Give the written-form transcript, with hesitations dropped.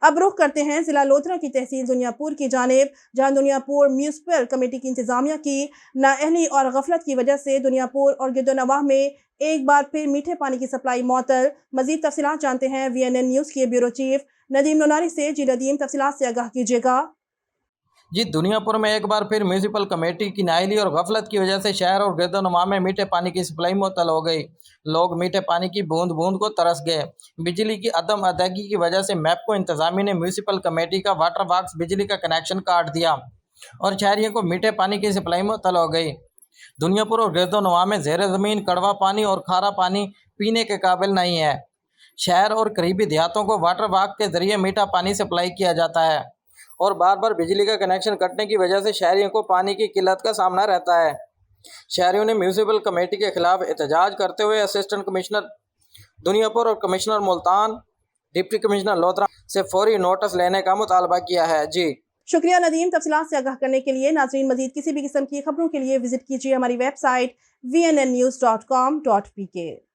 اب رخ کرتے ہیں ضلع لودھرا کی تحصیل دنیا پور کی جانب، جہاں دنیا پور میونسپل کمیٹی کی انتظامیہ کی نااہلی اور غفلت کی وجہ سے دنیا پور اور گرد و نواح میں ایک بار پھر میٹھے پانی کی سپلائی معطل۔ مزید تفصیلات جانتے ہیں VNN نیوز کے بیورو چیف ندیم نوناری سے۔ جی ندیم، تفصیلات سے آگاہ کیجیے گا۔ جی، دنیا پور میں ایک بار پھر میونسپل کمیٹی کی نااہلی اور غفلت کی وجہ سے شہر اور گرد و نواح میں میٹھے پانی کی سپلائی معطل ہو گئی۔ لوگ میٹھے پانی کی بوند بوند کو ترس گئے۔ بجلی کی عدم ادائیگی کی وجہ سے میپکو انتظامیہ نے میونسپل کمیٹی کا واٹر باکس بجلی کا کنیکشن کاٹ دیا اور شہریوں کو میٹھے پانی کی سپلائی معطل ہو گئی۔ دنیا پور اور گرد و نواح میں زیر زمین کڑوا پانی اور کھارا پانی پینے کے قابل نہیں ہے۔ شہر اور قریبی دیہاتوں کو واٹر باکس کے ذریعے میٹھا پانی سپلائی کیا جاتا ہے اور بار بار بجلی کا کنیکشن کٹنے کی وجہ سے شہریوں کو پانی کی قلت کا سامنا رہتا ہے۔ شہریوں نے میونسپل کمیٹی کے خلاف احتجاج کرتے ہوئے اسسٹنٹ کمشنر دنیا پور اور commissioner Multan, deputy commissioner Lodhra سے فوری نوٹس لینے کا مطالبہ کیا ہے۔ جی شکریہ ندیم، تفصیلات سے آگاہ کرنے کے لیے۔ ناظرین، مزید کسی بھی قسم کی خبروں کے لیے وزٹ کیجیے ہماری ویب سائٹ vnnnews.com.pk۔